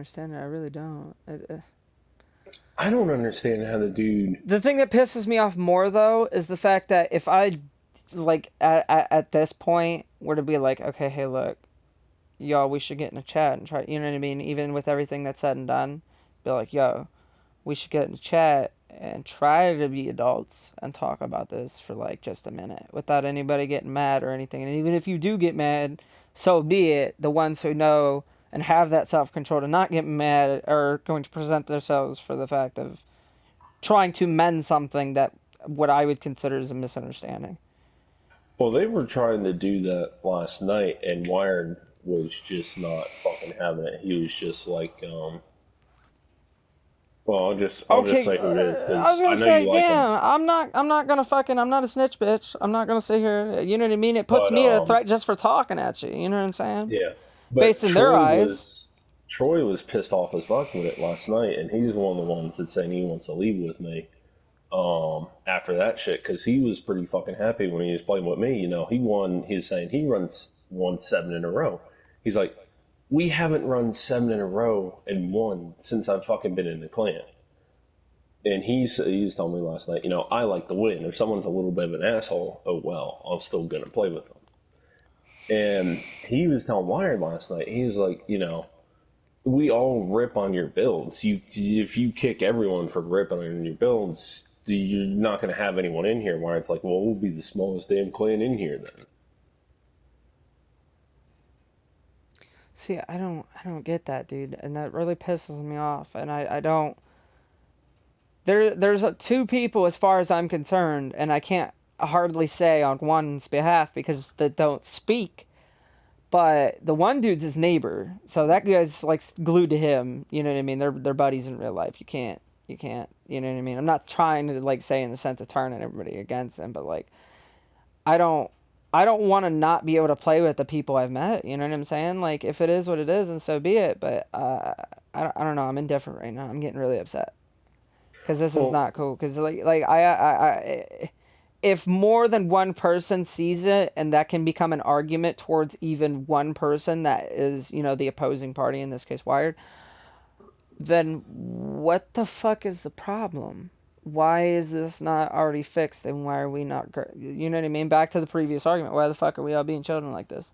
understand it. I really don't. I don't understand how the dude. The thing that pisses me off more though is the fact that if I like at this point were to be like, okay, hey, look, yo, we should get in a chat and try, you know what I mean? Even with everything that's said and done, be like, yo, we should get in a chat and try to be adults and talk about this for like just a minute without anybody getting mad or anything. And even if you do get mad, so be it. The ones who know and have that self control to not get mad are going to present themselves for the fact of trying to mend something that what I would consider is a misunderstanding. Well, they were trying to do that last night, and Wired was just not fucking having it. He was just like, well, I'll just Okay, say who it is I was because I gonna know you say, like him. damn, I'm not gonna fucking, I'm not a snitch, bitch. I'm not gonna sit here, you know what I mean? It puts But me at a threat just for talking at you, you know what I'm saying? yeah, Based but in their eyes. Troy was pissed off as fuck with it last night, and he's one of the ones that saying he wants to leave with me. After that shit, because he was pretty fucking happy when he was playing with me. You know, he won. He was saying he runs won 7 in a row. He's like, we haven't run 7 in a row and won since I've fucking been in the clan. And he's telling me last night, you know, I like to win. If someone's a little bit of an asshole, oh well, I'm still gonna play with them. And he was telling Wired last night, he was like, you know, we all rip on your builds. If you kick everyone for ripping on your builds, you're not going to have anyone in here. Where it's like, well, we'll be the smallest damn clan in here then. See, I don't get that, dude, and that really pisses me off. And I don't. There's two people as far as I'm concerned, and I can't hardly say on one's behalf because they don't speak. But the one dude's his neighbor, so that guy's like glued to him. You know what I mean? They're buddies in real life. You can't. You know what I mean? I'm not trying to like say in the sense of turning everybody against him, but like I don't. I don't want to not be able to play with the people I've met. You know what I'm saying? Like if it is what it is, and so be it. But I don't know. I'm indifferent right now. I'm getting really upset because this is Well, not cool. Because like if more than one person sees it and that can become an argument towards even one person that is, the opposing party, in this case Wired, then what the fuck is the problem? Why is this not already fixed and why are we not, you know what I mean? Back to the previous argument. Why the fuck are we all being children like this?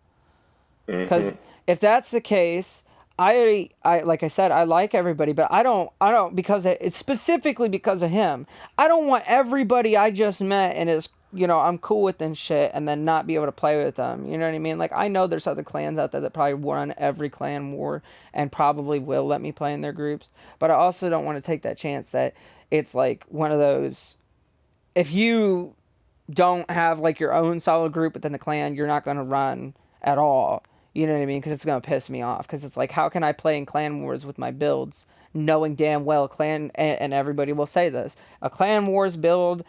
Because hmm if that's the case, I like I said, I like everybody, but I don't because it's specifically because of him. I don't want everybody I just met and is I'm cool with and shit, and then not be able to play with them. You know what I mean? Like I know there's other clans out there that probably run every clan war and probably will let me play in their groups, but I also don't want to take that chance that it's like one of those. If you don't have like your own solid group within the clan, you're not going to run at all. You know what I mean? Because it's going to piss me off. Because it's like, how can I play in clan wars with my builds, knowing damn well clan and everybody will say this, a clan wars build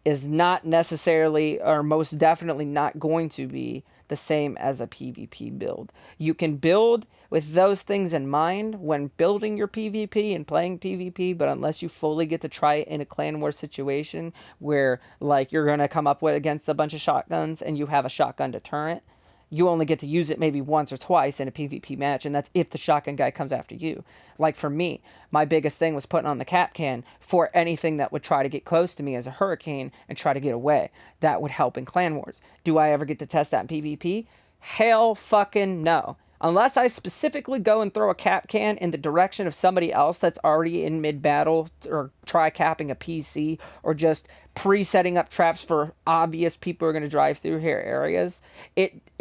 is not necessarily or most definitely not going to be the same as a PvP build. You can build with those things in mind when building your PvP and playing PvP, but unless you fully get to try it in a clan war situation where like you're going to come up with against a bunch of shotguns and you have a shotgun deterrent, you only get to use it maybe once or twice in a PvP match, and that's if the shotgun guy comes after you. Like for me, my biggest thing was putting on the cap can for anything that would try to get close to me as a hurricane and try to get away. That would help in clan wars. Do I ever get to test that in PvP? Hell fucking no. Unless I specifically go and throw a cap can in the direction of somebody else that's already in mid battle, or try capping a PC, or just pre-setting up traps for obvious people who are going to drive through here areas,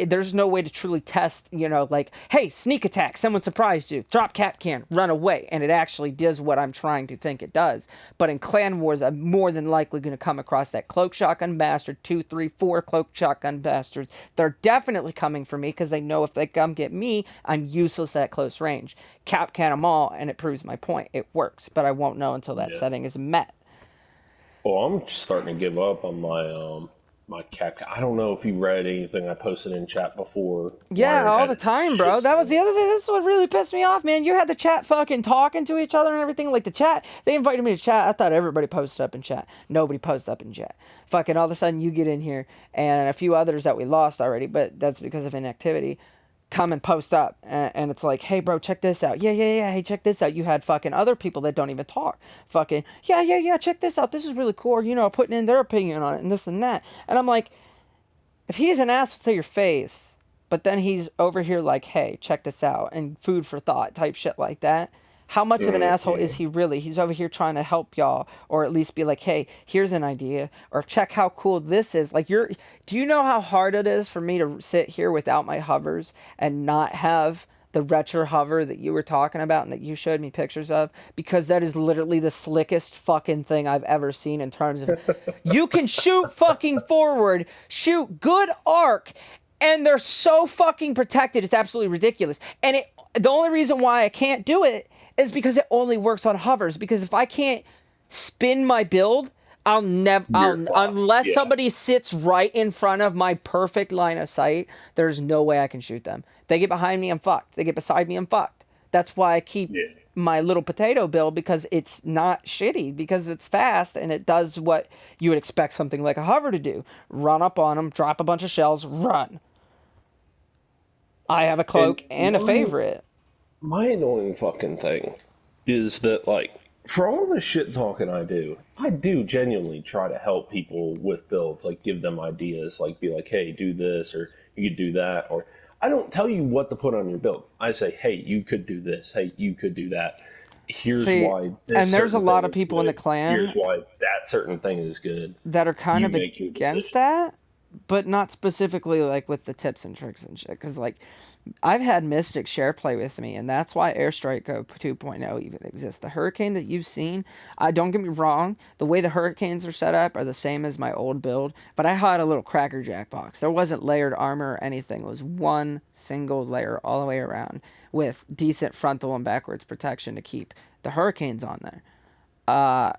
there's no way to truly test, like, hey, sneak attack, someone surprised you, drop cap can, run away, and it actually does what I'm trying to think it does. But in clan wars, I'm more than likely going to come across that cloak shotgun bastard, 2, 3, 4 cloak shotgun bastards. They're definitely coming for me because they know if they come get me, I'm useless at close range. Cap can them all, and it proves my point. It works, but I won't know until that yeah. setting is met. Well, I'm starting to give up on my cat. I don't know if you read anything I posted in chat before. Yeah, Wired all had the a time, bro. That was the shitstorm. other thing. That's what really pissed me off, man. You had the chat fucking talking to each other and everything. Like the chat, they invited me to chat. I thought everybody posted up in chat. Nobody posted up in chat. Fucking all of a sudden you get in here and a few others that we lost already, but that's because of inactivity. come and post up, and it's like, hey bro, check this out. Yeah, yeah, yeah. Hey, check this out. You had fucking other people that don't even talk. Fucking yeah, yeah, yeah. Check this out. This is really cool. Or, putting in their opinion on it and this and that. And I'm like, if he's an asshole to your face, but then he's over here like, hey, check this out, and food for thought type shit like that. How much of an asshole is Mm-hmm. he really? He's over here trying to help y'all, or at least be like, hey, here's an idea, or check how cool this is. Like, do you know how hard it is for me to sit here without my hovers and not have the retro hover that you were talking about and that you showed me pictures of? Because that is literally the slickest fucking thing I've ever seen in terms of you can shoot fucking forward, shoot good arc, and they're so fucking protected. It's absolutely ridiculous. And the only reason why I can't do it is because it only works on hovers. Because if I can't spin my build, I'll never, You're fucked. unless Yeah. somebody sits right in front of my perfect line of sight, there's no way I can shoot them. They get behind me, I'm fucked. They get beside me, I'm fucked. That's why I keep Yeah. my little potato build, because it's not shitty, because it's fast and it does what you would expect something like a hover to do. Run up on them, drop a bunch of shells, run. I have a And cloak and a favorite. my annoying fucking thing is that, like, for all the shit talking I do genuinely try to help people with builds, like give them ideas, like be like, hey, do this, or you could do that, or I don't tell you what to put on your build. I say, hey, you could do this, hey, you could do that. Here's See, why this and there's a certain lot thing of is people in the good. Here's clan why that certain thing is good. that are kind You of make your against decision. that, but not specifically like with the tips and tricks and shit. Because like I've had Mystic share play with me, and that's why Airstrike Go 2.0 even exists. The Hurricane that you've seen, don't get me wrong, the way the Hurricanes are set up are the same as my old build, but I had a little Cracker Jack box. There wasn't layered armor or anything. It was one single layer all the way around with decent frontal and backwards protection to keep the Hurricanes on there. Uh,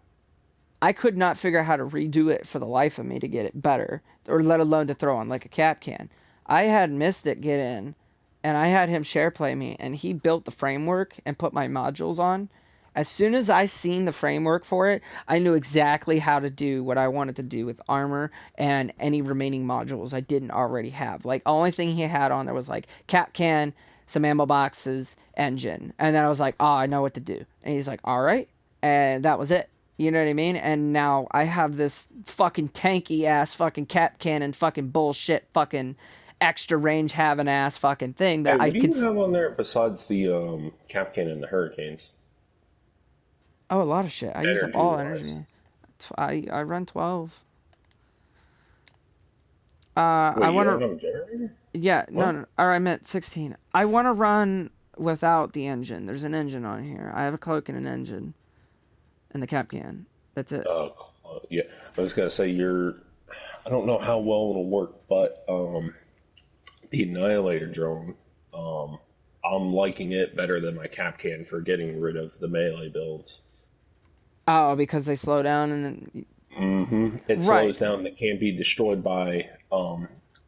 I could not figure out how to redo it for the life of me to get it better, or let alone to throw on like a cap can. I had Mystic get in, and I had him share play me, and he built the framework and put my modules on. As soon as I seen the framework for it, I knew exactly how to do what I wanted to do with armor and any remaining modules I didn't already have. Like, only thing he had on there was like cap can, some ammo boxes, engine. And then I was like, oh, I know what to do. And he's like, all right. And that was it. You know what I mean? And now I have this fucking tanky ass fucking cap cannon fucking bullshit fucking extra range having ass fucking thing Hey, that I what do could. you have on there besides the Capcan and the Hurricanes, Oh, a lot of shit. I use up energy all wise? energy. I run 12. I Wait, you want don't to. have a generator? Yeah, no, What? no. Or I meant 16. I want to run without the engine. There's an engine on here. I have a cloak and an engine and the cap can. That's it. Uh, yeah, I was gonna say you're. I don't know how well it'll work, but the Annihilator drone, um, I'm liking it better than my Capcan for getting rid of the melee builds. Oh, because they slow down and then. It Right. slows down. It can't be destroyed by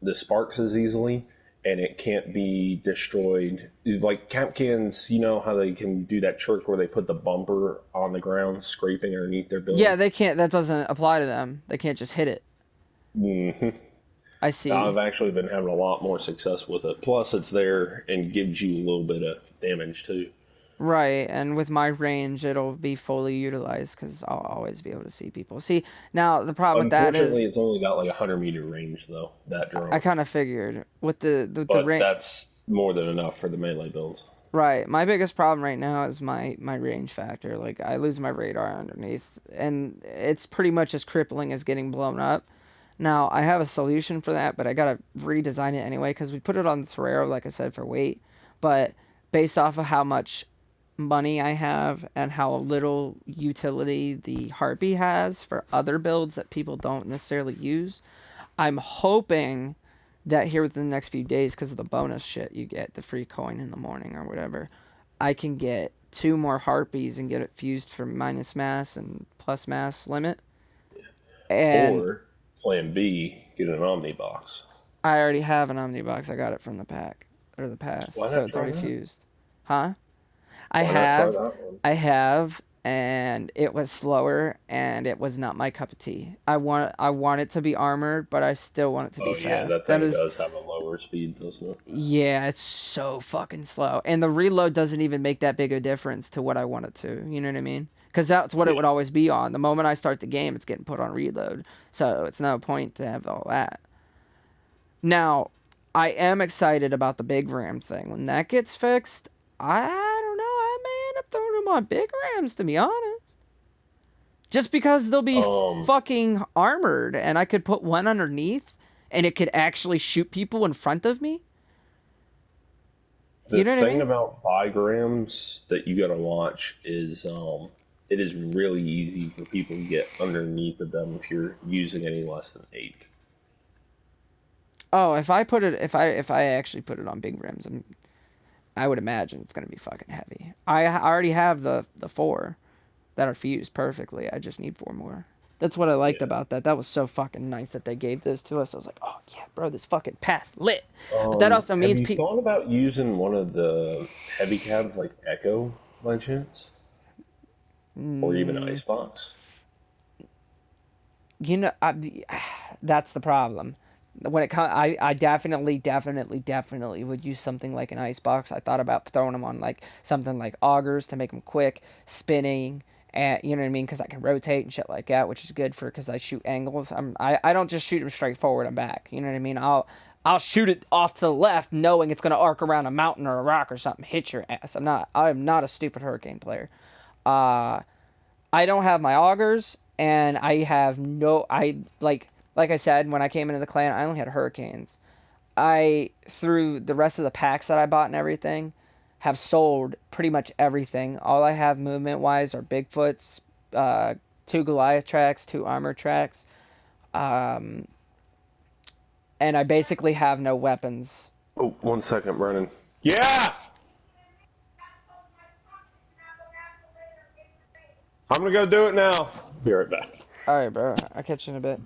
the sparks as easily, and it can't be destroyed. Like Capcans, you know how they can do that trick where they put the bumper on the ground, scraping underneath their Yeah, build. they can't. That doesn't apply to them. They can't just hit it. hmm I see. I've actually been having a lot more success with it. Plus, it's there and gives you a little bit of damage too. Right, and with my range, it'll be fully utilized because I'll always be able to see people. See, now the problem with that is Unfortunately, it's only got like 100-meter range though. That I drone, kind of figured with the but range. that's more than enough for the melee builds. Right, my biggest problem right now is my range factor. Like I lose my radar underneath, and it's pretty much as crippling as getting blown up. Now I have a solution for that, but I gotta redesign it anyway because we put it on the Torero, like I said, for weight. But based off of how much money I have and how little utility the Harpy has for other builds that people don't necessarily use, I'm hoping that here within the next few days, because of the bonus shit you get, the free coin in the morning or whatever, I can get two more Harpies and get it fused for minus mass and plus mass limit. And Or plan B, get an Omni box. I already have an Omnibox. I got it from the pack or the pass, Why so not it's try already that? fused. Huh? I Why not try have that one? I have and it was slower, and it was not my cup of tea. I want it to be armored, but I still want it to be Oh yeah, fast. that That thing is, does have a lower speed, doesn't it? yeah, it's so fucking slow, and the reload doesn't even make that big a difference to what I want it to. You know what I mean? Because that's what it would Yeah. always be on. The moment I start the game, it's getting put on reload, so it's no point to have all that. Now, I am excited about the big RAM thing. When that gets fixed, I don't know. I may end up throwing them on big RAMs, to be honest. Just because they'll be Um, fucking armored, and I could put one underneath, and it could actually shoot people in front of me. the You know what I thing mean? about bigrams that you gotta watch is it is really easy for people to get underneath of them if you're using any less than 8. Oh, if I actually put it on big rims, I would imagine it's gonna be fucking heavy. I already have the four that are fused perfectly. I just need four more. That's what I liked Yeah. about that. That was so fucking nice that they gave this to us. I was like, oh yeah, bro, this fucking pass lit. But that also Have means you thought about using one of the heavy cabs like Echo by chance? Or even mm, Icebox? you know, that's the problem. When it comes, I definitely would use something like an ice box. I thought about throwing them on like something like augers to make them quick, spinning, and you know what I mean, because I can rotate and shit like that, which is good for because I shoot angles. I don't just shoot them straight forward and back. You know what I mean? I'll shoot it off to the left, knowing it's gonna arc around a mountain or a rock or something, hit your ass. I'm not a stupid hurricane player. Uh, I don't have my augers, and I have no. Like I said, when I came into the clan, I only had hurricanes. I through the rest of the packs that I bought and everything, have sold pretty much everything. All I have movement wise are Bigfoots, uh, two Goliath tracks, two armor tracks, um, and I basically have no weapons. Oh, 1 second, Brennan. Yeah! I'm gonna go do it now. Be right back. All right, bro. I'll catch you in a bit.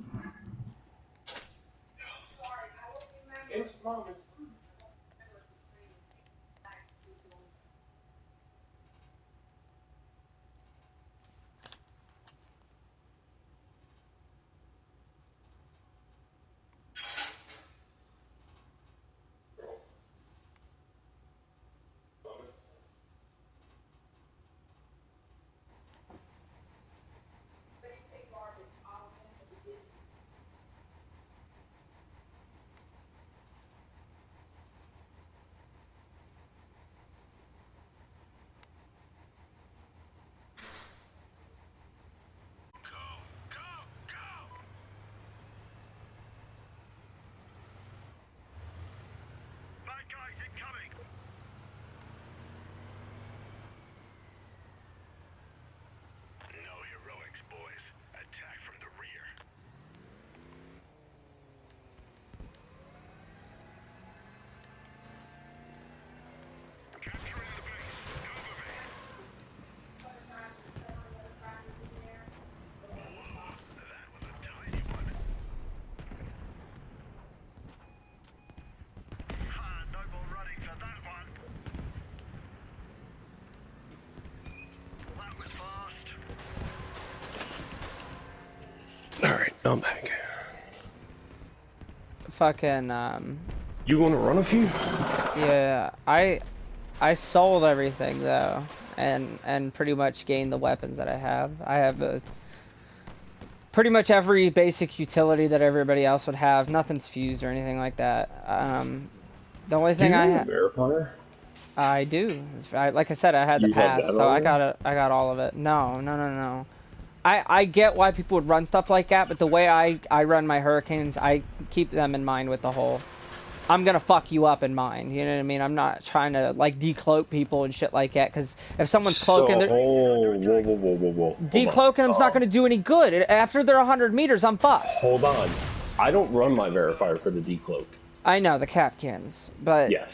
Alright, I'm back. Fucking You wanna run a few? yeah. I sold everything though, and pretty much gained the weapons that I have. I have pretty much every basic utility that everybody else would have. Nothing's fused or anything like that. The only Do thing you have a verifier? I do, like I said, I had the You have pass, that so on there? I got all of it. No, no, no, no. I get why people would run stuff like that, but the way I run my hurricanes, I keep them in mind with the whole I'm gonna fuck you up in mind. You know what I mean? I'm not trying to like decloak people and shit like that. Because if someone's cloaking, So, oh, whoa. Hold on. decloaking them's not gonna do any good. After they're 100 meters, I'm fucked. Hold on. I don't run my verifier for the decloak. I know the Capcans, but Yes.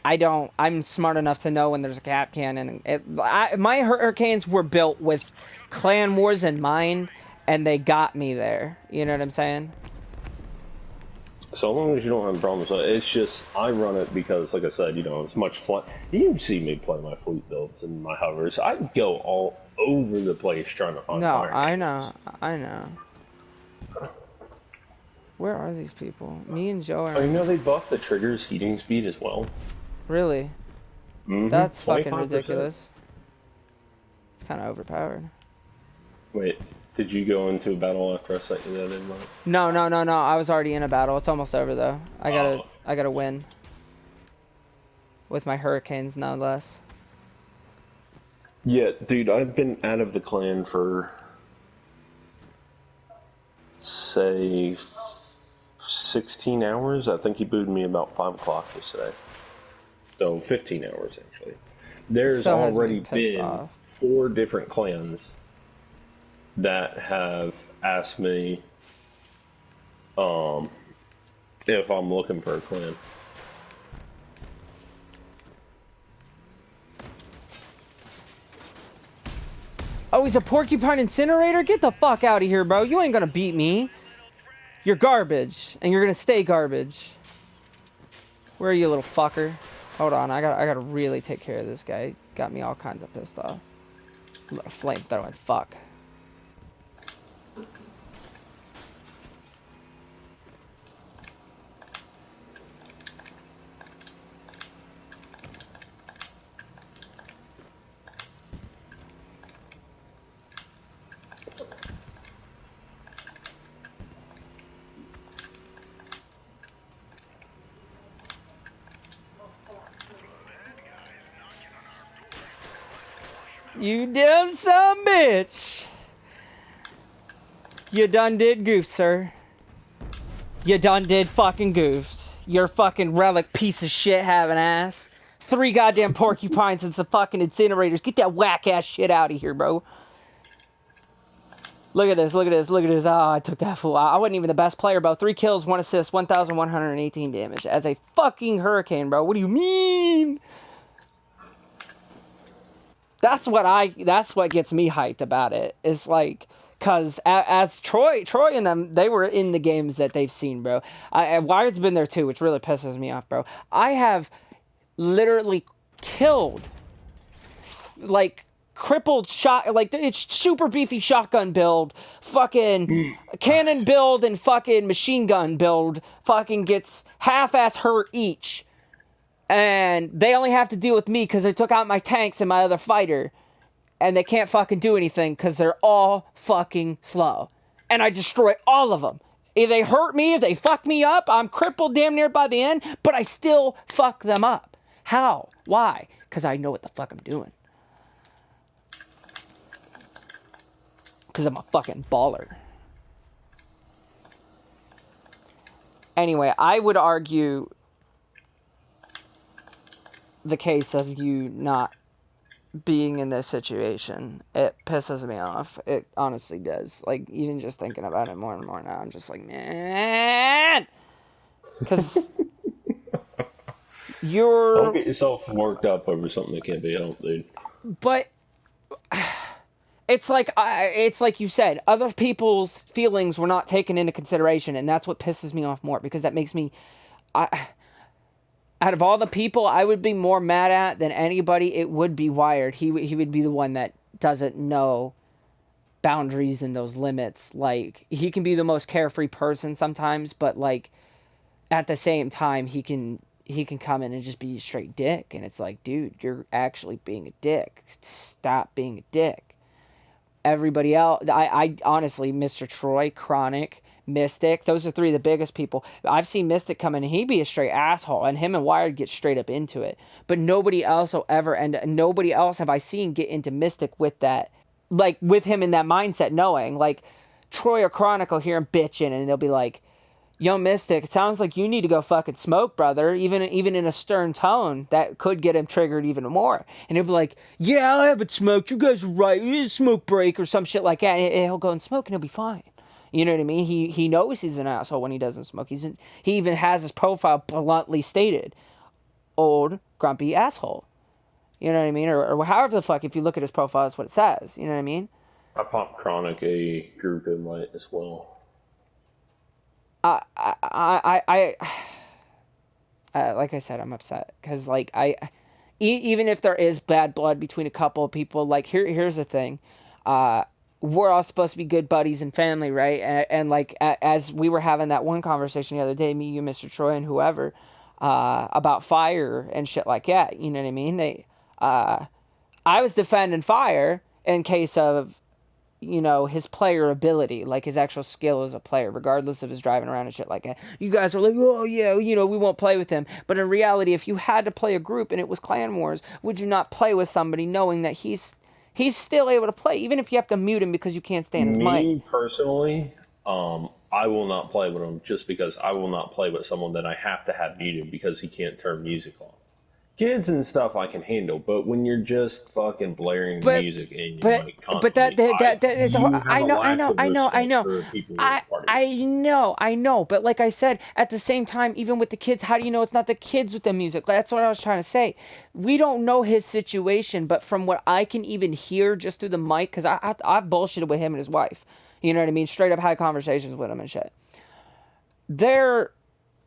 I don't. I'm smart enough to know when there's a Capcan, and my hurricanes were built with clan wars in mind, and they got me there. You know what I'm saying? So long as you don't have problems with it, it's just I run it because, like I said, it's much fun. You see me play my fleet builds and my hovers. I go all over the place trying to find No, fire I cannons. know, I know. Where are these people? Me and Joe Oh, are in. they buffed the trigger's heating speed as well. Really? Mm-hmm. That's fucking 25%. ridiculous. It's kind of overpowered. Wait, did you go into a battle after I sent you that invite? No, no, no, no. I was already in a battle. It's almost over though. Oh. I gotta win with my hurricanes, no less. Yeah, dude, I've been out of the clan for, say, 16 hours. I think he booted me about 5 o'clock yesterday. So 15 hours, actually. It There's still has me already pissed been off. 4 different clans that have asked me um, if I'm looking for a clan. Oh, he's a porcupine incinerator? Get the fuck out of here, bro. You ain't gonna beat me. You're garbage, and you're gonna stay garbage. Where are you, little fucker? Hold on, I gotta really take care of this guy. Got me all kinds of pissed off. Little flamethrowing fuck. You damn son bitch! You done did goof, sir. You done did fucking goofed. You're fucking relic piece of shit having ass. 3 goddamn porcupines and some fucking incinerators. Get that whack ass shit out of here, bro. Look at this, look at this, look at this. Oh, I took that fool out. I wasn't even the best player, bro. 3 kills, 1 assist, 1,118 damage. As a fucking hurricane, bro. What do you mean? That's what gets me hyped about it. It's like, cause as Troy and them, they were in the games that they've seen, bro. Wired's been there too, which really pisses me off, bro. I have literally killed, like, crippled shot, like, it's super beefy shotgun build, fucking cannon build and fucking machine gun build fucking gets half-ass hurt each. And they only have to deal with me because they took out my tanks and my other fighter. And they can't fucking do anything because they're all fucking slow. And I destroy all of them. If they hurt me, if they fuck me up, I'm crippled damn near by the end, but I still fuck them up. How? Why? Because I know what the fuck I'm doing. Because I'm a fucking baller. Anyway, I would argue the case of you not being in this situation. It pisses me off. It honestly does. Like, even just thinking about it more and more now, I'm just like, man! Because Don't you're... get yourself worked up over something that can't be helped, dude. But... It's like you said, other people's feelings were not taken into consideration, and that's what pisses me off more, because that makes me... out of all the people I would be more mad at than anybody, it would be Wired. He would be the one that doesn't know boundaries and those limits. Like, he can be the most carefree person sometimes, but, like, at the same time, he can come in and just be a straight dick, and it's like, dude, you're actually being a dick. Stop being a dick. Everybody else, I honestly, Mr. Troy, Chronic, Mystic, those are 3 of the biggest people. I've seen Mystic come in and he'd be a straight asshole, and him and Wired get straight up into it. But nobody else will ever, and nobody else have I seen get into Mystic with that, like, with him in that mindset, knowing, like, Troy or Chronic will hear him bitching, and they'll be like, yo, Mystic, it sounds like you need to go fucking smoke, brother. Even in a stern tone, that could get him triggered even more. And he'll be like, yeah, I haven't smoked. You guys are right. It is smoke break or some shit like that. And he'll go and smoke, and he'll be fine. You know what I mean? He knows he's an asshole when he doesn't smoke. He even has his profile bluntly stated, old, grumpy asshole. You know what I mean? Or however the fuck, if you look at his profile, that's what it says. You know what I mean? I popped Chronic a group invite as well. Like I said, I'm upset because like even if there is bad blood between a couple of people, like here's the thing, uh, we're all supposed to be good buddies and family, right? And like as we were having that one conversation the other day, me, you, Mr. Troy, and whoever, about fire and shit like that. You know what I mean? Uh, I was defending fire in case of his player ability, like his actual skill as a player, regardless of his driving around and shit like that. You guys are like, oh yeah, we won't play with him. But in reality, if you had to play a group and it was Clan Wars, would you not play with somebody knowing that he's still able to play, even if you have to mute him because you can't stand his mic? Me personally, I will not play with him just because I will not play with someone that I have to have muted because he can't turn music off. Kids and stuff I can handle, but when you're just fucking blaring But music in your but mic but that constantly, that that, that is you have I a know I lack know of I know I respect know for people you're I a party with. I know I know. But like I said, at the same time, even with the kids, how do you know it's not the kids with the music? That's what I was trying to say. We don't know his situation, but from what I can even hear just through the mic, because I've bullshitted with him and his wife. You know what I mean? Straight up had conversations with him and shit. They're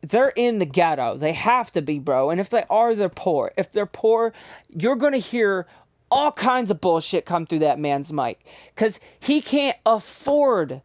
they're in the ghetto. They have to be, bro. And if they are, they're poor. If they're poor, you're gonna hear all kinds of bullshit come through that man's mic because he can't afford.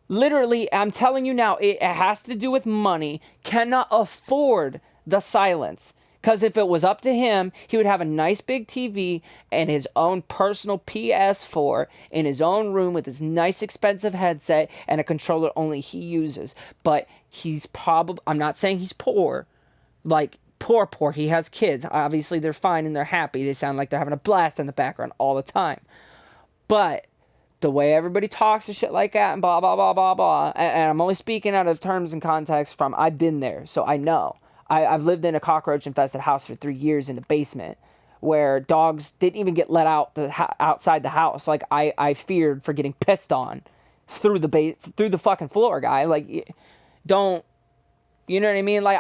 Literally, I'm telling you now, it has to do with money. Cannot afford the silence. Because if it was up to him, he would have a nice big TV and his own personal PS4 in his own room with his nice expensive headset and a controller only he uses. But he's probably, I'm not saying he's poor, like poor. He has kids. Obviously, they're fine and they're happy. They sound like they're having a blast in the background all the time. But the way everybody talks and shit like that and blah blah blah blah blah, and I'm only speaking out of terms and context from I've been there, so I know. I've lived in a cockroach infested house for 3 years in the basement where dogs didn't even get let out outside the house. Like I feared for getting pissed on through the fucking floor, guy. Like don't, you know what I mean? Like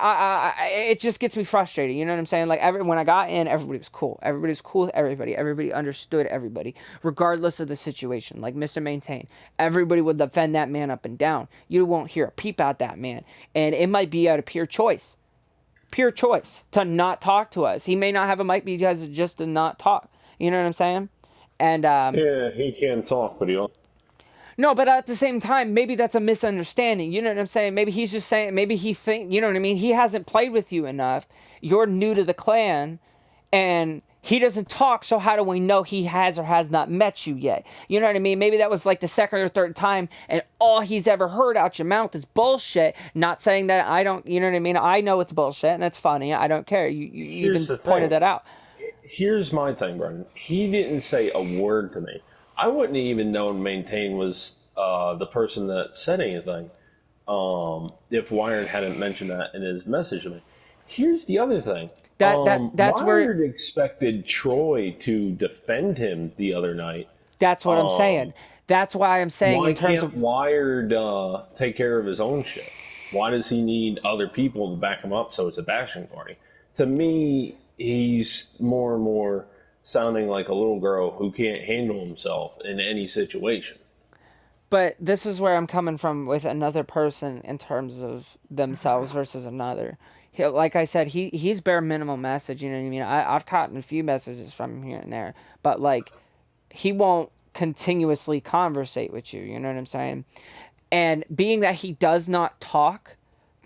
it just gets me frustrated. You know what I'm saying? Like when I got in, everybody was cool. Everybody was cool with everybody. Everybody understood everybody, regardless of the situation. Like Mr. Maintain, everybody would defend that man up and down. You won't hear a peep out that man, and it might be out of pure choice to not talk to us. He may not have a mic because it's just to not talk. You know what I'm saying? And Yeah, he can talk, but he don't. no, but at the same time, maybe that's a misunderstanding. You know what I'm saying? Maybe he's just saying, maybe he think, you know what I mean? He hasn't played with you enough. You're new to the clan, and he doesn't talk. So how do we know he has or has not met you yet? You know what I mean? Maybe that was like the second or third time, and all he's ever heard out your mouth is bullshit. Not saying that I don't, you know what I mean? I know it's bullshit, and it's funny. I don't care. You Here's even the pointed thing. that out. Here's my thing, Brendan. He didn't say a word to me. I wouldn't even known Maintain was the person that said anything if Wired hadn't mentioned that in his message to me. Here's the other thing. That's where Wired expected Troy to defend him the other night. that's what I'm saying. Um, That's why I'm saying why in terms can't of Wired take care of his own shit? Why does he need other people to back him up so it's a bashing party? To me, he's more and more sounding like a little girl who can't handle himself in any situation. but this is where I'm coming from with another person in terms of themselves versus another. Like I said, he's bare minimum message. You know what I mean? I've gotten a few messages from him here and there, but like he won't continuously conversate with you. You know what I'm saying? And being that he does not talk,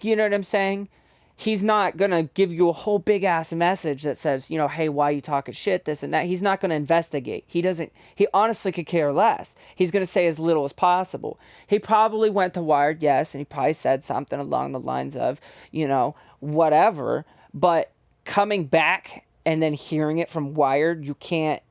you know what I'm saying? He's not gonna give you a whole big ass message that says, hey, why you talking shit, this and that. He's not gonna investigate. He doesn't. He honestly could care less. He's gonna say as little as possible. He probably went to Wired, yes, and he probably said something along the lines of, whatever. But coming back and then hearing it from Wired, you can't.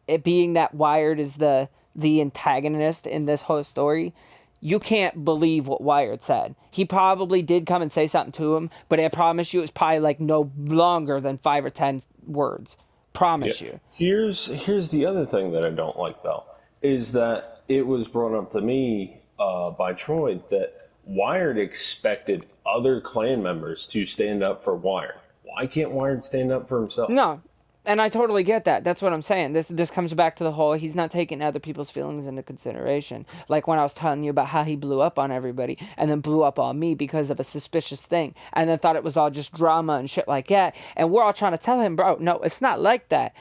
It being that Wired is the antagonist in this whole story, you can't believe what Wired said. He probably did come and say something to him, but I promise you it was probably like no longer than 5 or 10 words. Yeah. Promise you. Here's the other thing that I don't like though is that it was brought up to me by Troy that Wired expected other clan members to stand up for Wired. Why can't Wired stand up for himself? No. And I totally get that. That's what I'm saying. This comes back to the whole he's not taking other people's feelings into consideration. Like when I was telling you about how he blew up on everybody and then blew up on me because of a suspicious thing and then thought it was all just drama and shit like that. And we're all trying to tell him, bro, no, it's not like that.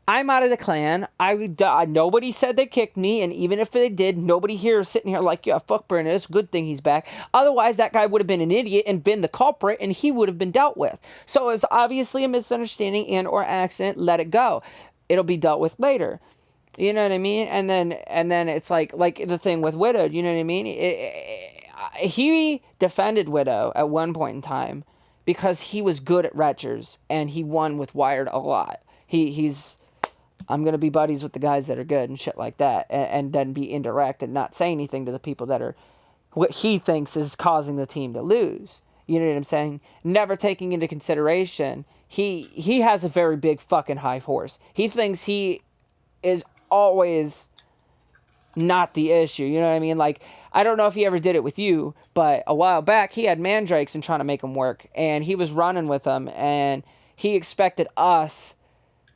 I'm out of the clan. Nobody said they kicked me, and even if they did, nobody here is sitting here like, yeah, fuck Brandon. It's a good thing he's back. Otherwise, that guy would have been an idiot and been the culprit, and he would have been dealt with. So it's obviously a misunderstanding and or accident. Let it go. It'll be dealt with later. You know what I mean? And then it's like the thing with Widow. You know what I mean? He defended Widow at one point in time because he was good at retchers and he won with Wired a lot. He's I'm going to be buddies with the guys that are good and shit like that, and then be indirect and not say anything to the people that are what he thinks is causing the team to lose. You know what I'm saying? Never taking into consideration he has a very big fucking high horse. He thinks he is always not the issue. You know what I mean? Like, I don't know if he ever did it with you, but a while back he had mandrakes and trying to make them work, and he was running with them, and he expected us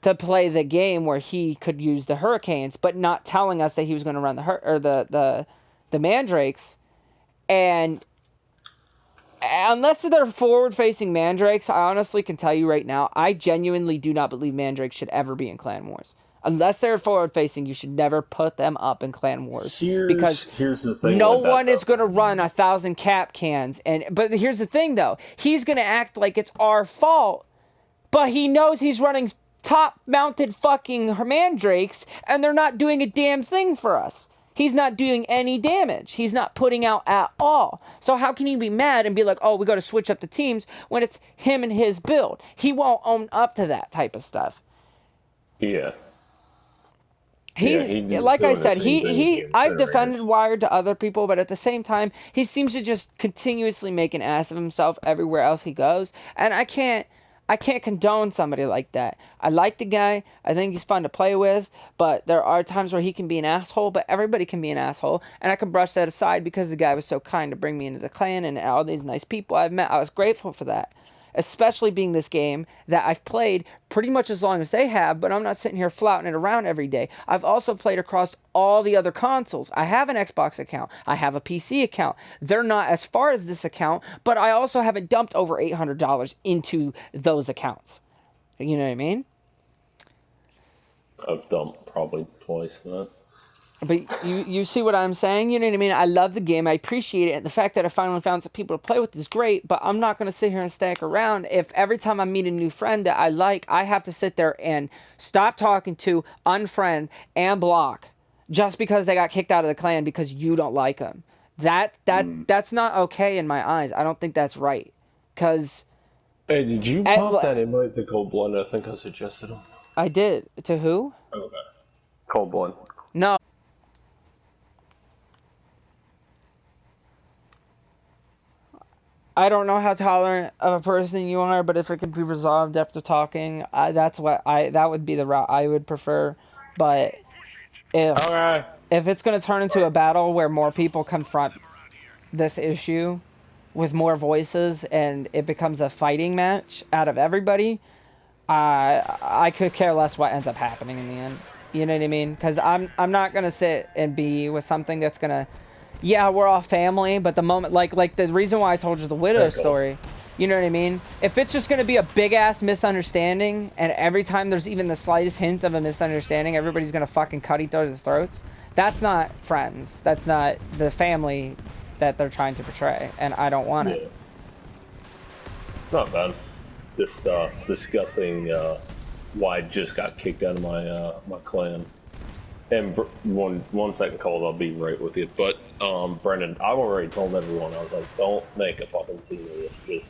to play the game where he could use the hurricanes, but not telling us that he was going to run the mandrakes. And unless they're forward-facing mandrakes, I honestly can tell you right now, I genuinely do not believe mandrakes should ever be in clan wars. Unless they're forward-facing, you should never put them up in clan wars, because Here's the thing no with that one is though. going to run 1,000 cap cans. But here's the thing, though, he's going to act like it's our fault, but he knows he's running top-mounted fucking mandrakes, and they're not doing a damn thing for us. He's not doing any damage. He's not putting out at all. So how can you be mad and be like, oh, we got to switch up the teams when it's him and his build? He won't own up to that type of stuff. Yeah. Yeah, He's he's like I doing the said, same thing with the I've incinerators. defended Wired to other people, but at the same time, he seems to just continuously make an ass of himself everywhere else he goes, and I can't condone somebody like that. I like the guy. I think he's fun to play with, but there are times where he can be an asshole, but everybody can be an asshole, and I can brush that aside because the guy was so kind to bring me into the clan and all these nice people I've met. I was grateful for that. Especially being this game that I've played pretty much as long as they have, but I'm not sitting here flouting it around every day. I've also played across all the other consoles. I have an Xbox account. I have a PC account. They're not as far as this account, but I also haven't dumped over $800 into those accounts. You know what I mean? I've dumped probably twice that. But you see what I'm saying? You know what I mean? I love the game. I appreciate it. And the fact that I finally found some people to play with is great. But I'm not going to sit here and stack around if every time I meet a new friend that I like, I have to sit there and stop talking to, unfriend, and block just because they got kicked out of the clan because you don't like them. That's not okay in my eyes. I don't think that's right. Because Hey, did you pop that invite to Cold Blood? I think I suggested him. I did. To who? Okay. Cold Blood. No. I don't know how tolerant of a person you are, but if it could be resolved after talking, that would be the route I would prefer. But if Okay. if it's going to turn into a battle where more people confront this issue with more voices and it becomes a fighting match out of everybody, I could care less what ends up happening in the end. You know what I mean? Because I'm not gonna sit and be with something that's gonna, yeah, we're all family, but the moment like the reason why I told you the widow story, you know what I mean? If it's just gonna be a big ass misunderstanding, and every time there's even the slightest hint of a misunderstanding, everybody's gonna fucking cut each other's throats. That's not friends. That's not the family that they're trying to portray, and I don't want it. Not bad. Just discussing why I just got kicked out of my clan. And one second, Cold, I'll be right with you. But Brendan, I've already told everyone. I was like, don't make a fucking scene of this. Just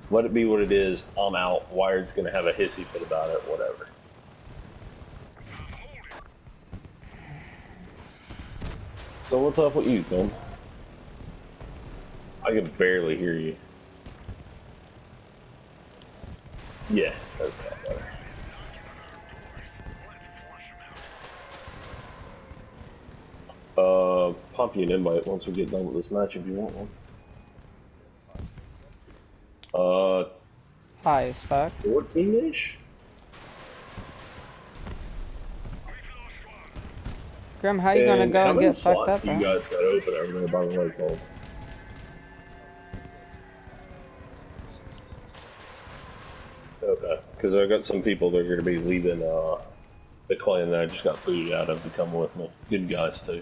let it be what it is. I'm out. Wired's gonna have a hissy fit about it. Whatever. So what's up with you, Tom? I can barely hear you. Yeah, that's better. Pop you an invite once we get done with this match if you want one. High as fuck. 14-ish? Grim, how you gonna And go how and many get fucked slots up, do you bro? guys got open over there by the way, Cole? Okay, because I got some people that are going to be leaving the clan that I just got booted out of to come with me. Good guys too.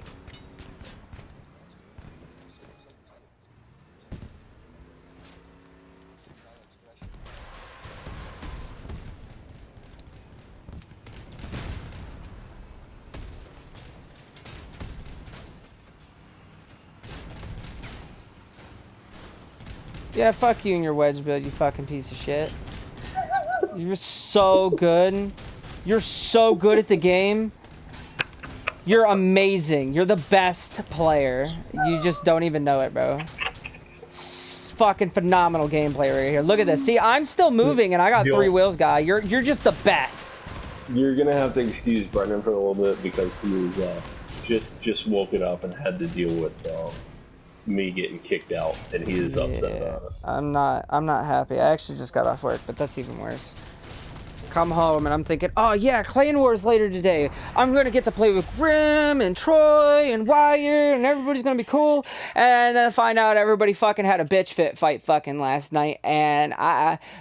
Yeah, fuck you and your wedge build, you fucking piece of shit. You're so good. You're so good at the game. You're amazing. You're the best player. You just don't even know it, bro. Fucking phenomenal gameplay right here. Look at this. See, I'm still moving and I got 3 wheels, guy. You're just the best. You're gonna have to excuse Brendan for a little bit because he was just woken up and had to deal with me getting kicked out, and he is upset Yeah, about it. I'm not happy. I actually just got off work, but that's even worse. Come home and I'm thinking, oh yeah, Clan Wars later today. I'm gonna get to play with Grim and Troy and Wire and everybody's gonna be cool. And then I find out everybody fucking had a bitch fit fight fucking last night. And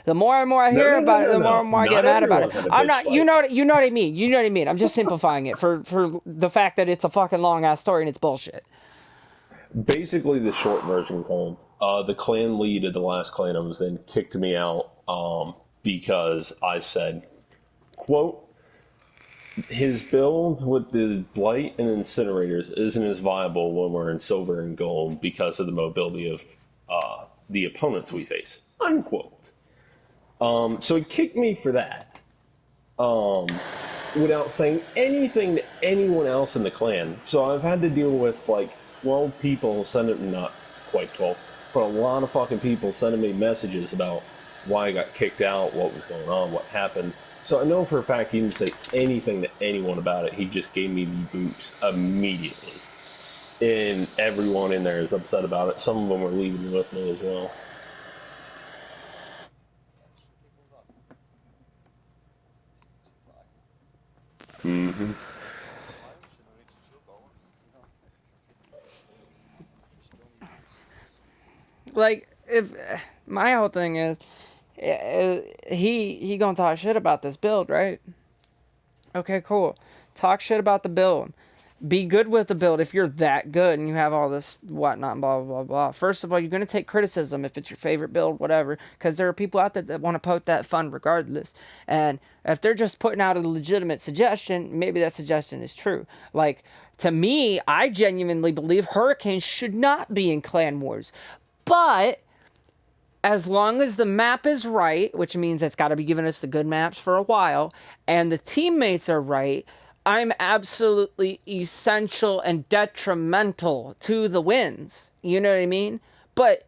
the more and more I No, hear no, no, about it, no, the more no. and more I get Not mad about it. everyone had a I'm bitch not, you fight. know, you know what I mean. You know what I mean. I'm just simplifying it for the fact that it's a fucking long ass story and it's bullshit. Basically, the short version, Colin. The clan lead of the last clan I was in kicked me out because I said, quote, his build with the blight and incinerators isn't as viable when we're in silver and gold because of the mobility of the opponents we face. Unquote. So he kicked me for that. Without saying anything to anyone else in the clan. So I've had to deal with like 12 people sending, not quite 12, but a lot of fucking people sending me messages about why I got kicked out, what was going on, what happened. So I know for a fact he didn't say anything to anyone about it. He just gave me the boots immediately. And everyone in there is upset about it. Some of them are leaving with me as well. Mm-hmm. Like, if my whole thing is, he gonna talk shit about this build, right? Okay, cool. Talk shit about the build. Be good with the build if you're that good and you have all this whatnot, blah, blah, blah, blah. First of all, you're going to take criticism if it's your favorite build, whatever, because there are people out there that want to poke that fun regardless. And if they're just putting out a legitimate suggestion, maybe that suggestion is true. Like, to me, I genuinely believe Hurricanes should not be in Clan Wars. But as long as the map is right, which means it's got to be giving us the good maps for a while, and the teammates are right, I'm absolutely essential and detrimental to the wins. You know what I mean? But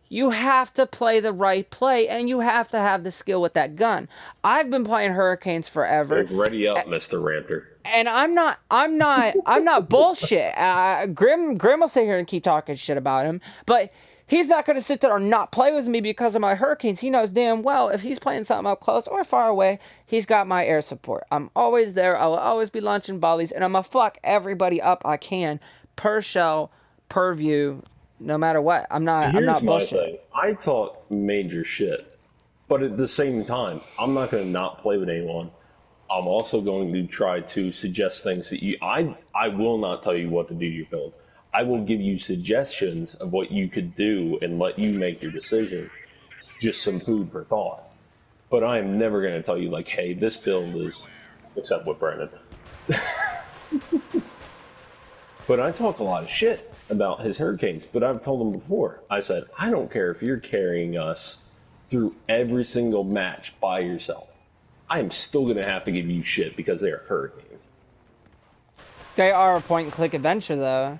you have to play the right play, and you have to have the skill with that gun. I've been playing Hurricanes forever, Ready up, Mr. Ranter. and I'm not bullshit. Grim will sit here and keep talking shit about him, but he's not going to sit there and not play with me because of my Hurricanes. He knows damn well if he's playing something up close or far away, he's got my air support. I'm always there. I'll always be launching volleys, and I'm going to fuck everybody up I can per shell, per view, no matter what. I'm Here's not my bullshit. thing. I talk major shit, but at the same time, I'm not going to not play with anyone. I'm also going to try to suggest things that you. I will not tell you what to do to your build. I will give you suggestions of what you could do and let you make your decision. It's just some food for thought. But I am never going to tell you like, hey, this build is, except with Brandon. But I talk a lot of shit about his Hurricanes. But I've told him before. I said, I don't care if you're carrying us through every single match by yourself. I am still going to have to give you shit because they are Hurricanes. They are a point and click adventure though.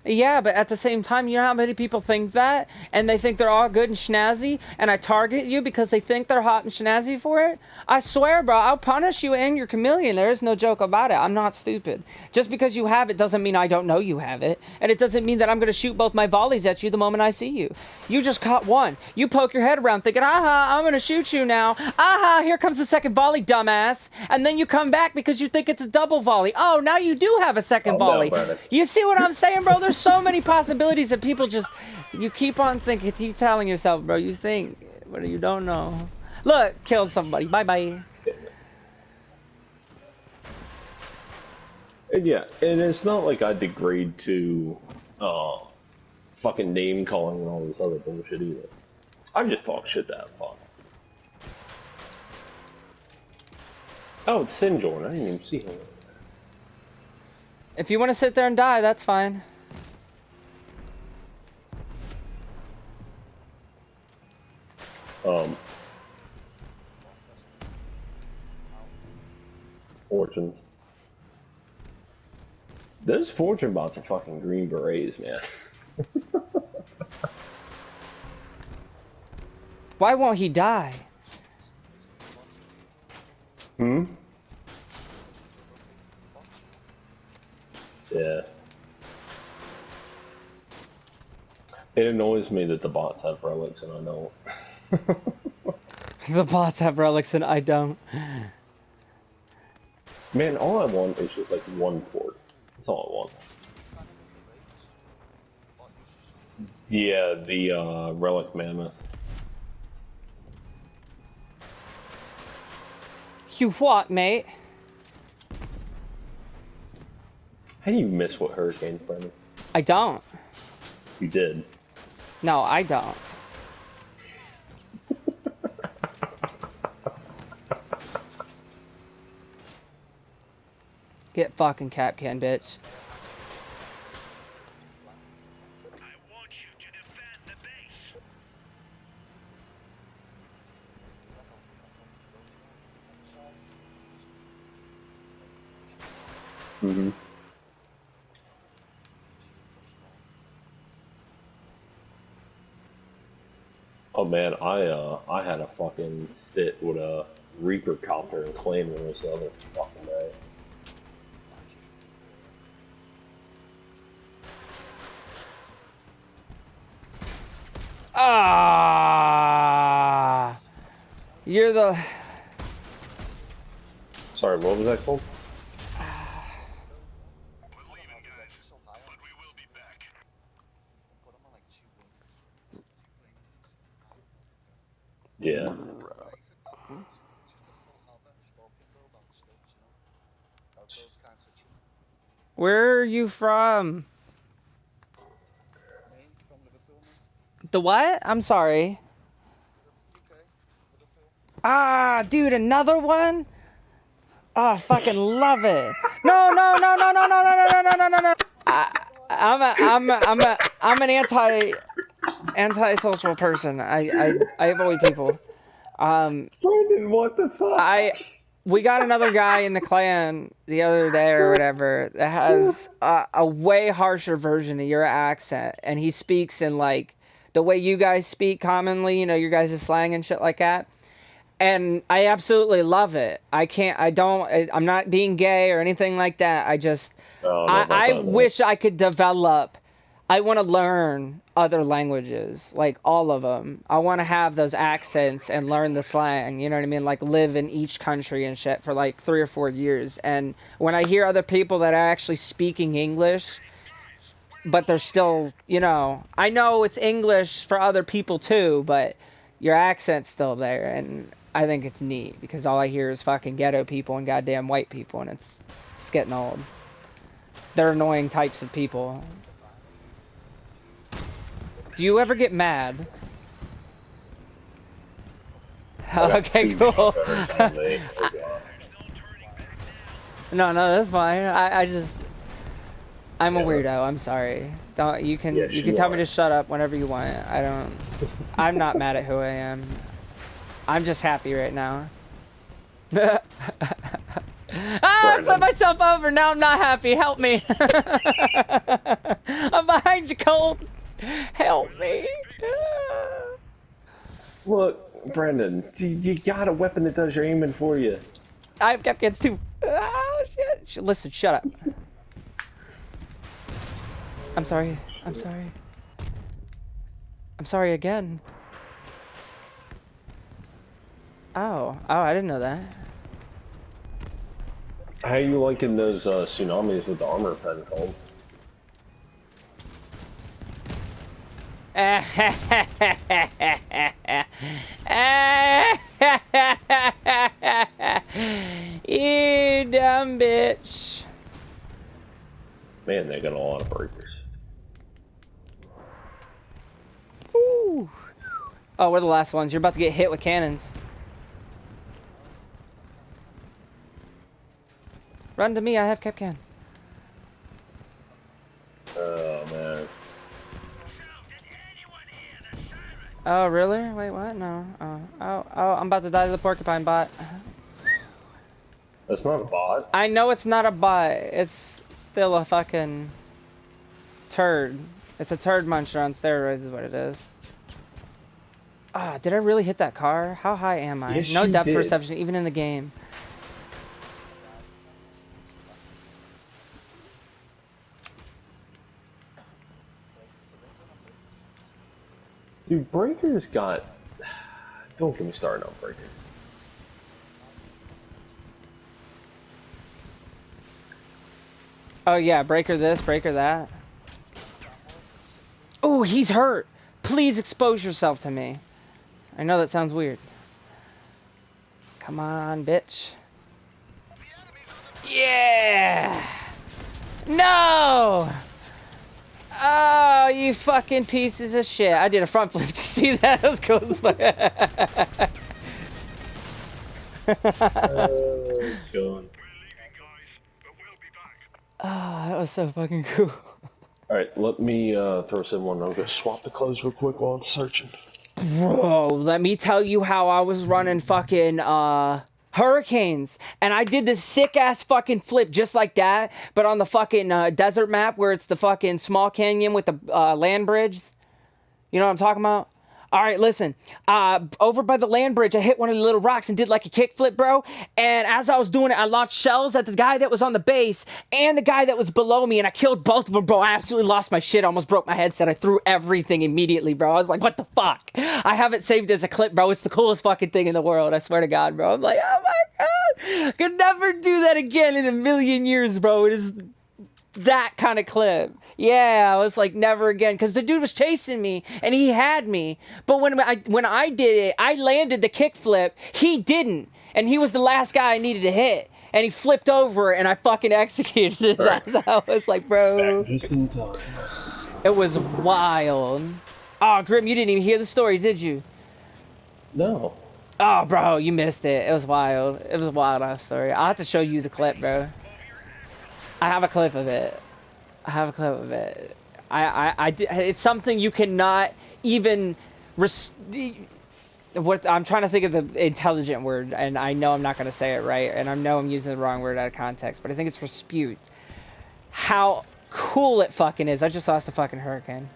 Yeah, but at the same time, you know how many people think that? And they think they're all good and snazzy, and I target you because they think they're hot and snazzy for it? I swear, bro, I'll punish you and your chameleon. There is no joke about it. I'm not stupid. Just because you have it doesn't mean I don't know you have it. And it doesn't mean that I'm going to shoot both my volleys at you the moment I see you. You just caught one. You poke your head around thinking, aha, I'm going to shoot you now. Aha, here comes the second volley, dumbass. And then you come back because you think it's a double volley. Oh, now you do have a second Oh no, volley. Brandon. You see what I'm saying, bro? There's so many possibilities that people just, you keep on thinking, keep telling yourself, bro, you think, but you don't know. Look, killed somebody. Bye-bye. And yeah, and it's not like I degrade to fucking name calling and all this other bullshit either. I just talk shit to have fun. Oh, it's Sinjorn. I didn't even see him. If you want to sit there and die, that's fine. Fortunes. Those fortune bots are fucking green berets, man. Why won't he die? Hmm? Yeah. It annoys me that the bots have relics and I don't. The bots have relics and I don't. Man, all I want is just like one port. That's all I want. Yeah, the relic mammoth. You what, mate? How do you miss what hurricane's Brendan? I don't. You did. No, I don't. Get fucking Capcan, bitch. I want you to defend the base. Mm-hmm. Oh man, I had a fucking fit with a Reaper copter and claymores the other fucking day. Ah, you're the. Sorry, what was that called? We're leaving, guys, but we will be back. Yeah. Where are you from? The what? I'm sorry. Ah, dude, another one? Oh, I fucking love it. No, no, no, no, no, no, no, no, no, no, no, no. I'm an antisocial person. I avoid people. Brandon, what the fuck? We got another guy in the clan the other day or whatever that has a way harsher version of your accent, and he speaks in like the way you guys speak commonly, you know, your guys' slang and shit like that. And I absolutely love it. I'm not being gay or anything like that. I wish I could develop. I want to learn other languages, like all of them. I want to have those accents and learn the slang, you know what I mean? Like live in each country and shit for like 3 or 4 years. And when I hear other people that are actually speaking English, but they're still, you know, I know it's English for other people too, but your accent's still there. And I think it's neat because all I hear is fucking ghetto people and goddamn white people, and it's getting old. They're annoying types of people. Do you ever get mad? Okay, cool. No, that's fine. I'm a weirdo. I'm sorry. You can tell me to shut up whenever you want. I'm not mad at who I am. I'm just happy right now. Ah! I flipped myself over. Now I'm not happy. Help me. I'm behind you, Colt. Help me. Look, Brendan, you got a weapon that does your aiming for you. I have kept kids too. Oh, shit. Listen, shut up. I'm sorry. I'm sorry. I'm sorry again. Oh, I didn't know that. How you liking those tsunamis with the armor pen, Cole? You dumb bitch. Man, they got a lot of breakers. Ooh. Oh, we're the last ones. You're about to get hit with cannons. Run to me, I have Capcan. Oh, man. Oh, really? Wait, what? No. Oh, I'm about to die to the porcupine bot. That's not a bot. I know it's not a bot. It's still a fucking turd. It's a turd muncher on steroids is what it is. Ah, did I really hit that car? How high am I? Yes, No you depth did. perception, even in the game. Dude, breakers got... Don't get me started on breakers. Oh yeah, breaker this, breaker that. Oh, he's hurt. Please expose yourself to me. I know that sounds weird. Come on, bitch. Yeah! No! Oh, you fucking pieces of shit. I did a front flip. Did you see that? That was cool as fuck. Oh, God. Oh, that was so fucking cool. Alright, let me throw someone. I'm gonna swap the clothes real quick while I'm searching. Bro, let me tell you how I was running fucking hurricanes, and I did this sick ass fucking flip just like that, but on the fucking desert map where it's the fucking small canyon with the land bridge. You know what I'm talking about? All right, listen. Over by the land bridge, I hit one of the little rocks and did like a kickflip, bro. And as I was doing it, I launched shells at the guy that was on the base and the guy that was below me, and I killed both of them, bro. I absolutely lost my shit. I almost broke my headset. I threw everything immediately, bro. I was like, what the fuck? I have it saved as a clip, bro. It's the coolest fucking thing in the world. I swear to God, bro. I'm like, oh my God. I could never do that again in a million years, bro. It is that kind of clip. Yeah, I was like, never again, because the dude was chasing me and he had me. But when I did it, I landed the kickflip. He didn't, and he was the last guy I needed to hit. And he flipped over, and I fucking executed it. Right. That's how I was like, bro. Back just in time. It was wild. Oh, Grim, you didn't even hear the story, did you? No. Oh, bro, you missed it. It was wild. It was a wild ass story. I'll have to show you the clip, bro. I have a clip of it. I have a clip of it. It's something you cannot even. What I'm trying to think of the intelligent word, and I know I'm not going to say it right, and I know I'm using the wrong word out of context, but I think it's dispute. How cool it fucking is. I just lost a fucking hurricane.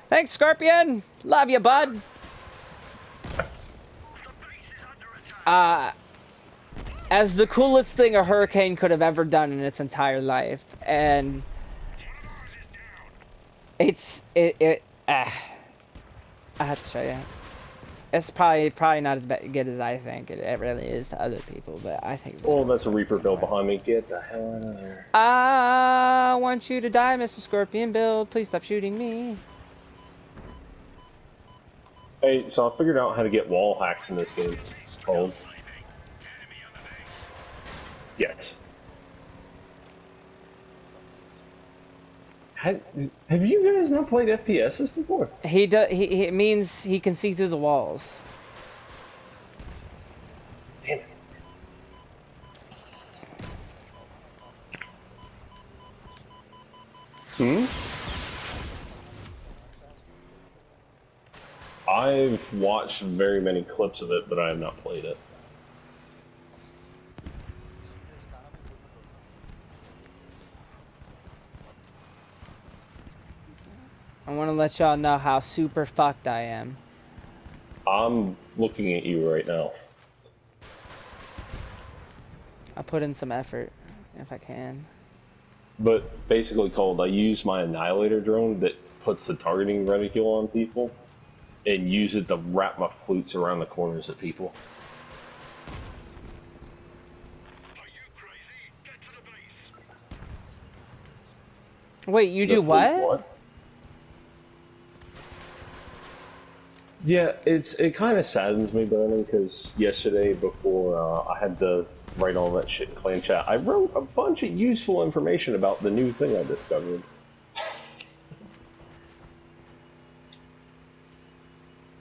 Thanks, Scorpion. Love you, bud. As the coolest thing a hurricane could have ever done in its entire life, and I have to show you. It's probably not as good as I think it really is to other people, but I think it's Oh, that's a Reaper build behind me. Get the hell out of there. I want you to die, Mr. Scorpion build. Please stop shooting me. Hey, so I figured out how to get wall hacks in this game. It's called. Yes. Have you guys not played FPSs before? He does. It means he can see through the walls. Damn it. I've watched very many clips of it, but I have not played it. I want to let y'all know how super fucked I am. I'm looking at you right now. I put in some effort, if I can. But basically, Cold, I use my Annihilator drone that puts the targeting reticule on people and use it to wrap my flutes around the corners of people. Are you crazy? Get to the base. Wait, you The do flute what? Yeah, it kind of saddens me, Brandon, because yesterday before I had to write all that shit in clan chat, I wrote a bunch of useful information about the new thing I discovered.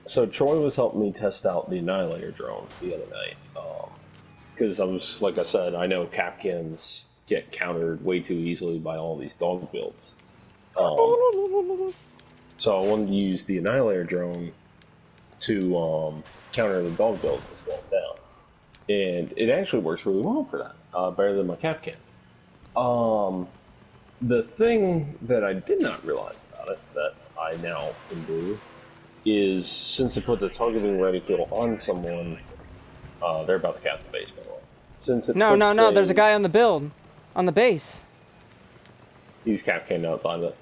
So Troy was helping me test out the Annihilator drone the other night, because I was, like I said, I know Capcans get countered way too easily by all these dog builds. So I wanted to use the Annihilator drone to counter the dog builds and slow them down. And it actually works really well for that, better than my Capcan. The thing that I did not realize about it, that I now can do, is since it puts a targeting reticule on someone, they're about to cap the base, by the way. Since it No, no, puts no. There's a guy on the build, on the base. he's Capcan outside of it.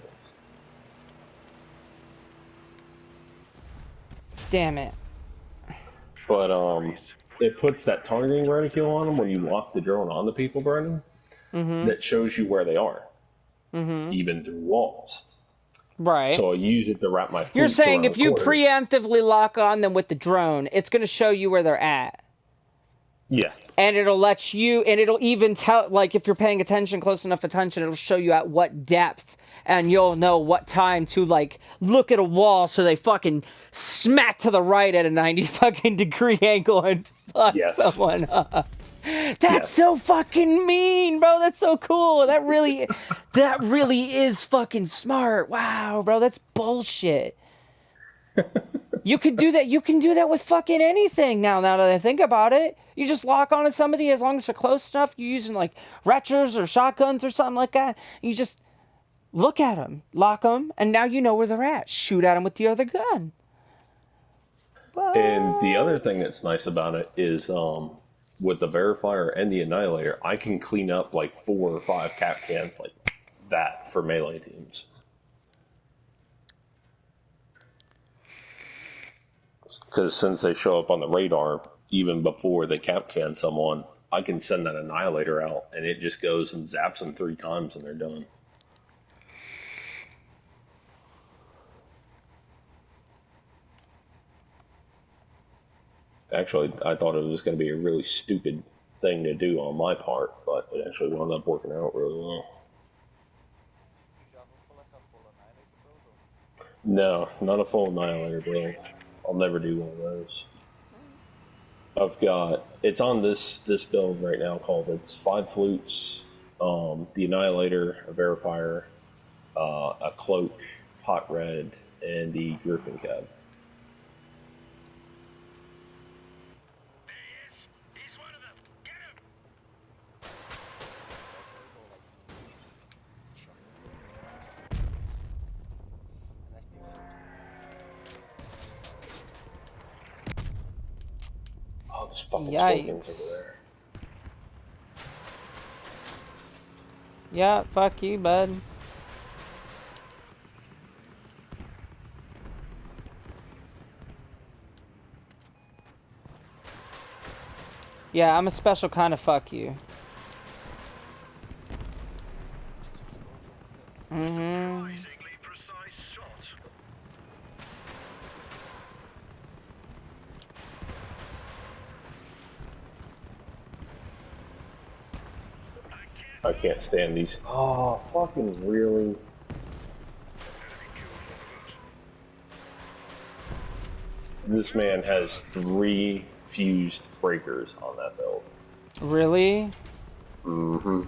Damn it. But it puts that targeting reticule on them when you lock the drone on the people, Brendan. That shows you where they are, even through walls. Right. So I use it to wrap my You're flutes saying around if the you corners. preemptively lock on them with the drone, it's going to show you where they're at. Yeah. And it'll let you, and it'll even tell, like, if you're paying attention, close enough attention, it'll show you at what depth, and you'll know what time to, like, look at a wall so they fucking smack to the right at a 90 fucking degree angle and fuck Yes. someone up. That's Yes. so fucking mean, bro. That's so cool. That really is fucking smart. Wow, bro. That's bullshit. You could do that. You can do that with fucking anything now. Now that I think about it, you just lock on to somebody as long as they're close enough. You're using like retchers or shotguns or something like that. You just look at them, lock them, and now you know where they're at. Shoot at them with the other gun. And the other What? thing that's nice about it is with the verifier and the annihilator, I can clean up like 4 or 5 cap cans like that for melee teams. Because since they show up on the radar even before they cap can someone, I can send that annihilator out and it just goes and zaps them 3 times and they're done. Actually, I thought it was going to be a really stupid thing to do on my part, but it actually wound up working out really well. Did you have a full annihilator build or? No, not a full annihilator build. I'll never do one of those. I've got it's on this build right now called it's 5 flutes, the annihilator, a verifier, a cloak, hot red, and the griffin cab. There he is. He's one of them. Get him. Oh, there's fucking scorpions over Yikes. there. Yeah, fuck you, bud. Yeah, I'm a special kind of fuck you. Surprisingly precise shot. I can't stand these. Oh, fucking really? This man has 3 fused breakers on that build. Really? Mm-hmm.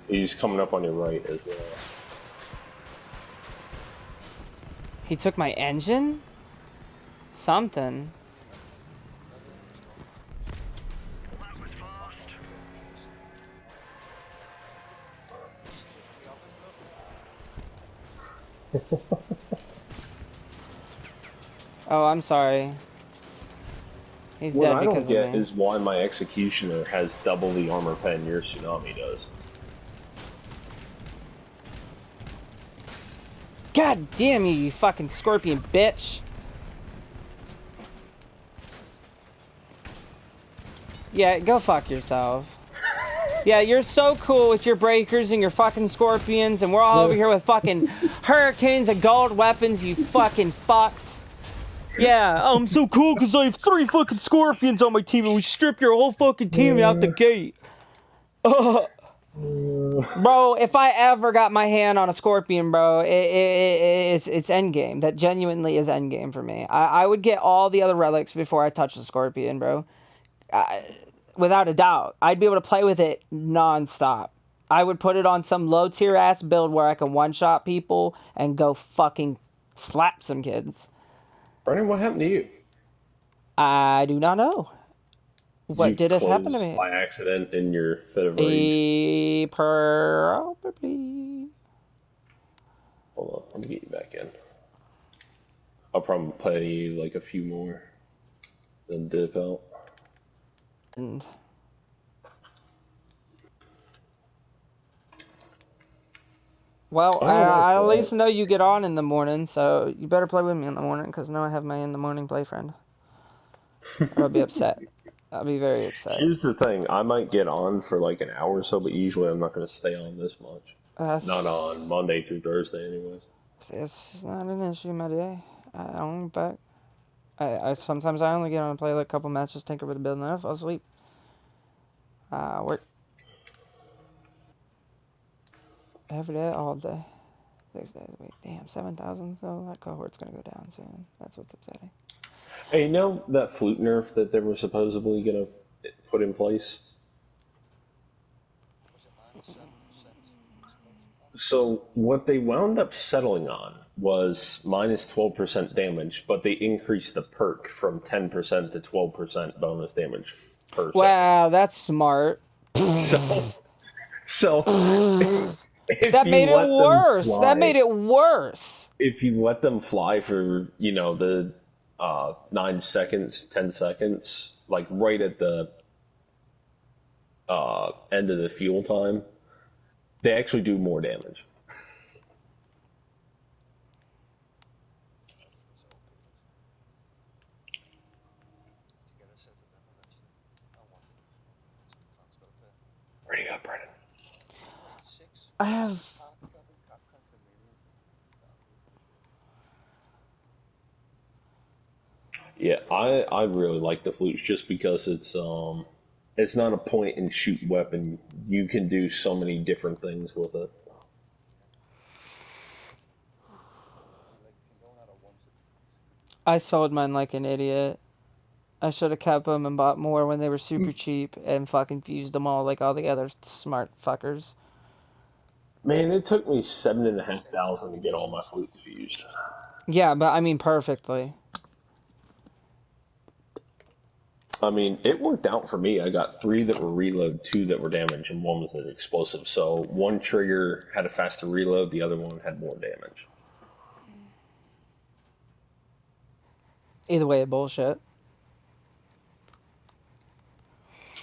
He's coming up on your right as well. He took my engine? Something. That was fast. Oh, I'm sorry. He's What dead I don't because of get me. is why my Executioner has double the armor pen your Tsunami does. God damn you, you fucking scorpion bitch. Yeah, go fuck yourself. Yeah, you're so cool with your breakers and your fucking scorpions, and we're all over here with fucking hurricanes and gold weapons, you fucking fucks. Yeah, I'm so cool because I have 3 fucking scorpions on my team, and we strip your whole fucking team out the gate. Bro, if I ever got my hand on a scorpion, bro, it's endgame. That genuinely is endgame for me. I would get all the other relics before I touch the scorpion, bro. Without a doubt. I'd be able to play with it non-stop. I would put it on some low-tier ass build where I can one-shot people and go fucking slap some kids. Brennan, what happened to you? I do not know. What You did have happened to closed me? by accident in your fit of rage. Probably. Hold on, let me get you back in. I'll probably play you like a few more, then dip out. And well, I don't know I at what. least know you get on in the morning, so you better play with me in the morning, because now I have my in the morning play friend. Or I'll be upset. I'll be very upset. Here's the thing, I might get on for like an hour or so, but usually I'm not going to stay on this much. Not on That's Monday through Thursday, anyways. it's not an issue, my day. I only back. I sometimes I only get on and play like a couple matches, tinker with the build, and then I fall asleep. Work every day, all day. 6 days a week. Damn, 7,000. So that cohort's gonna go down soon. That's what's upsetting. Hey, you know that flute nerf that they were supposedly going to put in place? Was it -7% explosive damage? So what they wound up settling on was minus 12% damage, but they increased the perk from 10% to 12% bonus damage per second. Wow, that's smart. So, so if That you made it let them worse. That made fly, it worse. if you let them fly for, the 9 seconds, 10 seconds, like right at the end of the fuel time, they actually do more damage. It's OP. To get a set of them eventually. I want it. Clan's got to pay. Where do you go, Brennan? 86. I have. Party Gavin Capcom Chameleon. That'd be pretty good. Yeah, I really like the flutes just because it's not a point and shoot weapon. You can do so many different things with it. You like can go on at once with these. I sold mine like an idiot. I should have kept them and bought more when they were super cheap and fucking fused them all like all the other smart fuckers. Man, it took me seven and a half Same as thousand to Hardy get all Nation my stuff. flutes fused. Yeah, but I mean perfectly. I mean, it worked out for me. I got 3 that were reload, 2 that were damage, and 1 was an explosive. So one trigger had a faster reload, the other one had more damage. Either way, bullshit.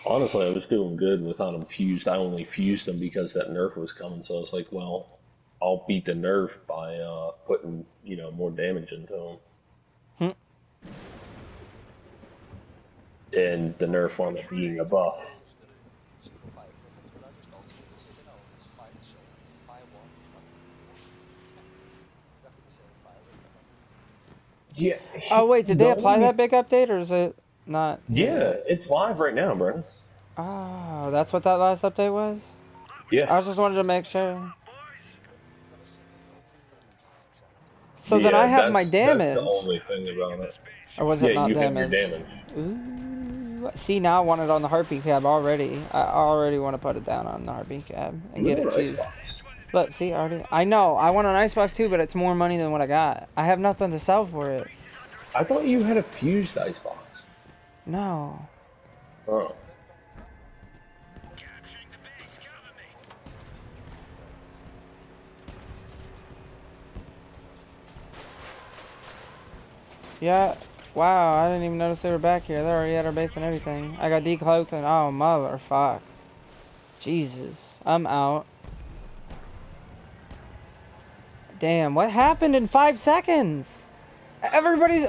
Honestly, I was doing good without them fused. I only fused them because that nerf was coming. So I was like, well, I'll beat the nerf by putting more damage into them. Hmm. And the nerf wound up being a buff. Super fire weapons, but I just ultimate this thing, it's fire so fire one, just like it's exactly the same fire rate I'm on. Yeah. Oh wait, did The they apply only that big update or is it not hit yeah, yet? it's live right now, Brennan. Oh, that's what that last update was? Yeah. I was just wanted to make sure. Boys, You gotta set it open for emergency sanity. So then I Yeah, have my that's the damage. only thing about it. Or was Yeah, it not you have your damage? damage. Ooh. See, now I want it on the heartbeat cab already. I already want to put it down on the heartbeat cab and You get have it an fused. icebox. Look, see, already. I know. I want an icebox too, but it's more money than what I got. I have nothing to sell for it. I thought you had a fused icebox. No. Oh. Don't count, man. capturing the base, cover me. Fire weapons. Yeah. Wow, I didn't even notice they were back here. They're already at our base and everything. I got decloaked and oh motherfuck. Jesus. I'm out. Damn, what happened in 5 seconds? Everybody's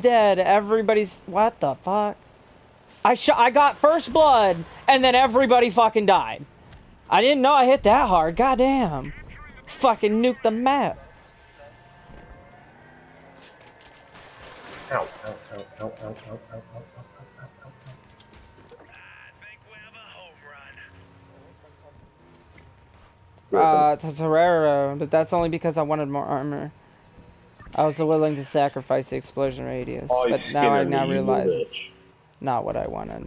dead. What the fuck? I got first blood and then everybody fucking died. I didn't know I hit that hard. Goddamn. Fucking nuked the map. Ow, ow, ow, ow, ow, ow, ow, ow, ow. I think we have a home run. Griffin. To Terrero, but that's only because I wanted more armor. I was willing to sacrifice the explosion radius, Oh, but now Skinner, I the evil realize bitch. it's not what I wanted.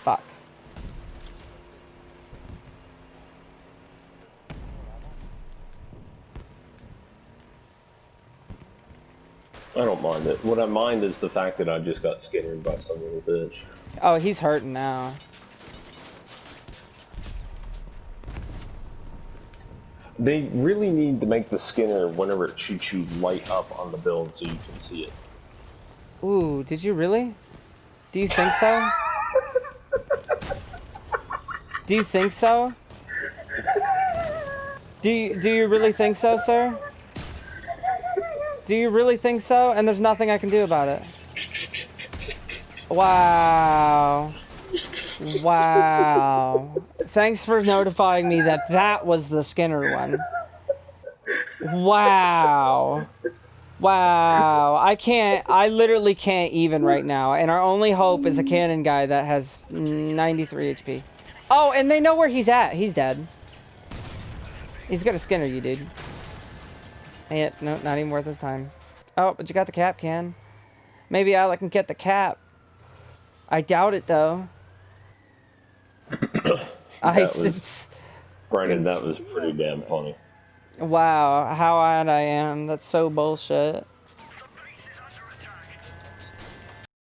Fuck. I don't mind it. What I mind is the fact that I just got skinnered by some little bitch. Oh, he's hurting now. They really need to make the Skinner, whenever it shoots you, light up on the build so you can see it. Ooh, did you really? Do you think so? Do you think so? Do you really think so, sir? Do you really think so? And there's nothing I can do about it. Wow. Wow. Thanks for notifying me that that was the Skinner one. Wow. Wow. I literally can't even right now. And our only hope is a cannon guy that has 93 HP. Oh, and they know where he's at. He's dead. He's gonna Skinner you, dude. Yeah, no, not even worth his time. Oh, but you got the cap, Can. Maybe Alec can get the cap. I doubt it, though. Brandon, that was pretty damn funny. Wow, how odd I am. That's so bullshit.